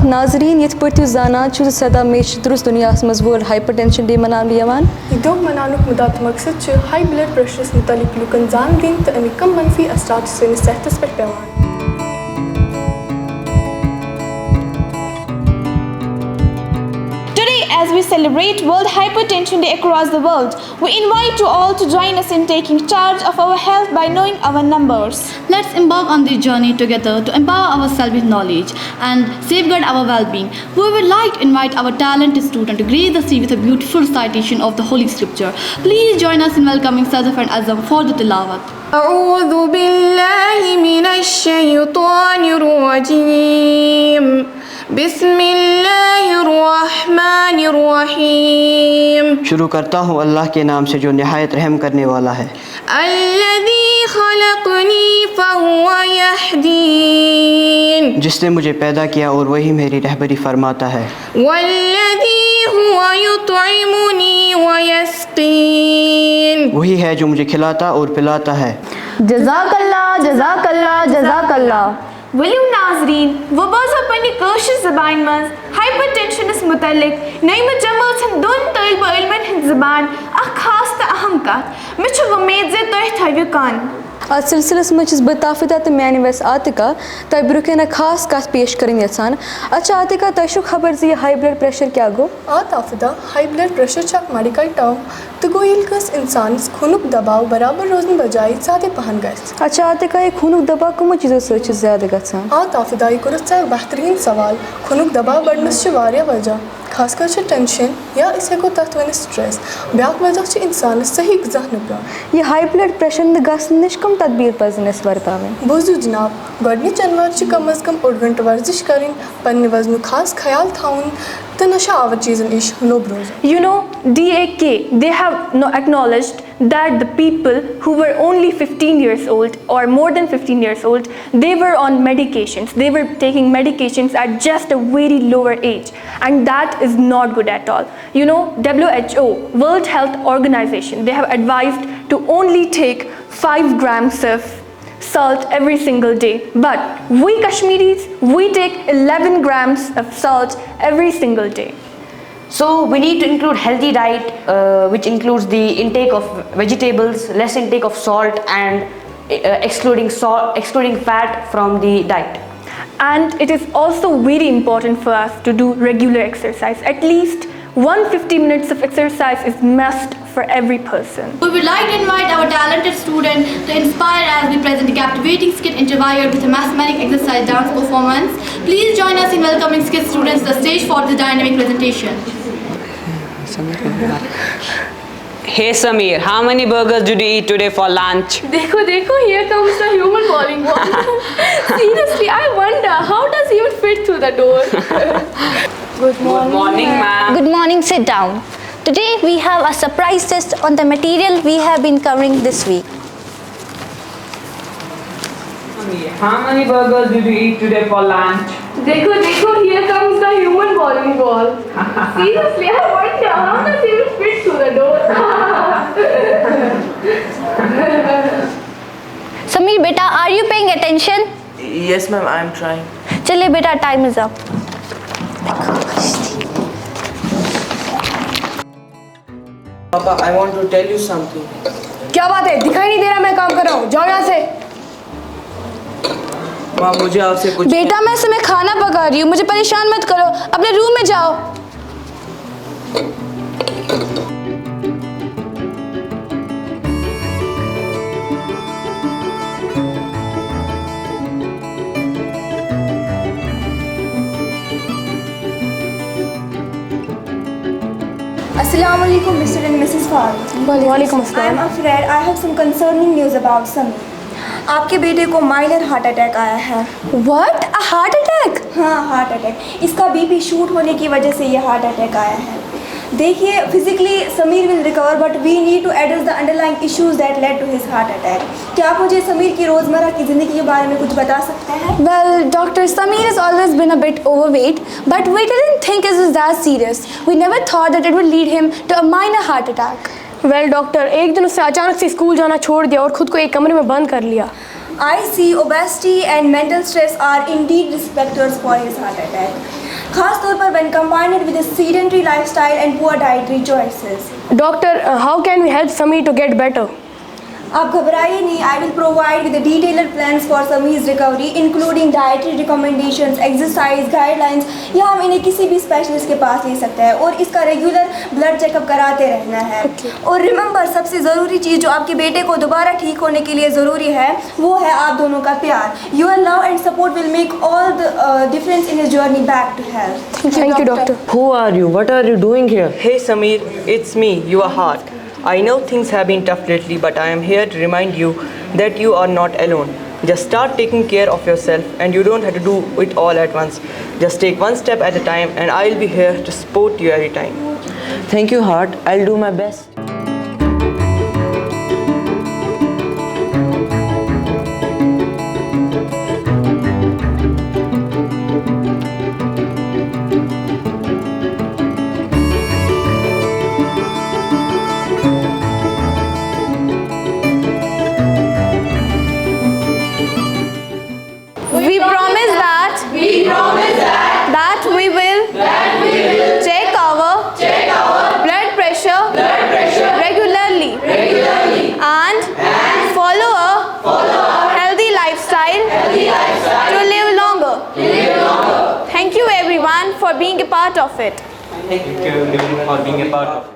नाजरीन ये पे जानान 7 मई दुरुस्त दुनिया मज वर्ल्ड हाइपरटेंशन डे मनाने यह दो मनानुक मुदात मकसद हाई ब्लड प्रेशरस मुतलिक लुकन जान दिन तो अमिक कम मनफी असरात सैनिस सेहतस पे पेवान। As we celebrate World Hypertension Day across the world, we invite you all to join us in taking charge of our health by knowing our numbers. Let's embark on this journey together to empower ourselves with knowledge and safeguard our well-being. We would like to invite our talented student to grace the sea with a beautiful citation of the Holy Scripture. Please join us in welcoming Sadaf and Azam for the tilawat. أعوذ بالله من الشيطان الرجيم बिस्मिल्लाहिर्रहमानिर्रहीम। शुरू करता हूँ अल्लाह के नाम से जो निहायत रहम करने वाला है। अल्लज़ी खलक़नी फ़हुवा यहदीन, जिसने मुझे पैदा किया और वही मेरी रहबरी फरमाता है। वल्लज़ी हुवा युतइमुनी व यस्क़ीन, वही है जो मुझे खिलाता और पिलाता है। जज़ाकल्लाह जज़ाकल्लाह जज़ाकल्लाह। Will नाजरीन वो बस अपनी कोशिश ज़बान मज़ हाइपरटेंशन मुतलिक नई जमन दोन तलब इल्मन हिंद ज़बान खास तो अहम कत मे उम्मीद जे तुम थो कान। अत सिलसिलस मज बह ताफिदा तो मैंने वैस आतिका तह ब्रुह खास कत पेश कर यचान। अच्छा आतिका तुम खबर जी हाई ब्लड प्रेशर क्या गो? आ ताफिदा high blood pressure medical term तो गो यस इंसान खूनुक दबाव बराबर रोजन बजाय ज़्यादा पहन ग। अच्छा आतिका ये खूनुक दबाव कमो चीज़ों सत ज़्यादा गसान? आ ताफिदा यह कुछ बेहतरीन सवाल। खूनुक दबाव बढ़नस वजह खासकर टेंशन या इस हेको तथ वन स्ट्रेस ब्याक वजह इंसान सही गज़ा पे। यह हाई ब्लड प्रेशर नश कम तदबीर पजन वर्तावन? बोजू जनाब गोडनिच अनवर कम अज़ कम 8 घंटे वर्जिश करें पन्ने वजन खास ख्याल थाउन तो नशा आवर चीज़न इश लोब रोज। You know, DAK, they have acknowledged that the people who were only 15 years old or more than 15 years old, they were on medications. They were taking medications at just a very lower age, and that is not good at all. You know, WHO, World Health Organization, they have advised to only take 5 grams of salt every single day, but we Kashmiris, we take 11 grams of salt every single day. So we need to include healthy diet which includes the intake of vegetables, less intake of salt, and excluding fat from the diet. And it is also very important for us to do regular exercise. At least 150 minutes of exercise is must for every person. We would like to invite our talented student to inspire as we present a captivating skit intertwined with a mathematic exercise dance performance. Please join us in welcoming skit students to the stage for the dynamic presentation. Hey Samir, how many burgers did you eat today for lunch? Dekho, here comes the human bowling ball. Seriously, I wonder how does he even fit through the door? Good morning, ma'am. Good morning, sit down. Today we have a surprise test on the material we have been covering this week. How many burgers did you eat today for lunch? Dekho, here comes the human bowling ball. Seriously, I wonder how does he even fit through the door? Samir beta, are you paying attention? Yes ma'am, I am trying. Chale beta, time is up. Papa, I want to tell you something. क्या बात है? दिखाई नहीं दे रहा मैं काम कर रहा हूँ, जाओ यहाँ से। माँ मुझे आपसे कुछ। बेटा मैं समय खाना पका रही हूँ, मुझे परेशान मत करो, अपने रूम में जाओ। Assalamualaikum, Mr. and Mrs. Farooq. वालेकुम अस्सलाम। I am afraid I have some concerning news about Samir. आपके बेटे को माइनर हार्ट अटैक आया है। What? A heart attack? हाँ, हार्ट अटैक। इसका बीपी शूट होने की वजह से ये हार्ट अटैक आया है। देखिए, physically Sameer will recover but we need to address the underlying issues that led to his heart attack. क्या आप मुझे समीर की रोज़मर्रा की ज़िंदगी के बारे में कुछ बता सकते हैं? Well, Dr. Samir has always been a bit overweight, but we didn't think it was that serious. We never thought that it would lead him to a minor heart attack. Well, doctor, एक दिन उससे अचानक से school जाना छोड़ दिया और खुद को एक कमरे में बंद कर लिया। I see obesity and mental stress are indeed risk factors for his heart attack. खास तौर पर when combined with a sedentary lifestyle and poor dietary choices. Doctor, how can we help Sameer to get better? आप घबराइए नहीं. I will provide with the detailed plans for Sameer's recovery, including dietary recommendations, exercise guidelines. या हम इन्हें किसी भी specialist के पास ले सकते हैं और इसका रेगुलर ब्लड चेकअप कराते रहना है. और रिमेंबर, सबसे ज़रूरी चीज़ जो आपके बेटे को दोबारा ठीक होने के लिए ज़रूरी है वो है आप दोनों का प्यार. Your love and support will make all the difference in his journey back to health. Thank you, doctor. Who are you? What are you doing here? Hey Sameer, it's me, your heart. I know things have been tough lately, but I am here to remind you that you are not alone. Just start taking care of yourself, and you don't have to do it all at once. Just take one step at a time, and I'll be here to support you every time. Thank you, heart. I'll do my best. We promise that we will check our blood pressure regularly and follow a healthy lifestyle to live longer. Thank you everyone for being a part of it. Thank you for being a part of it.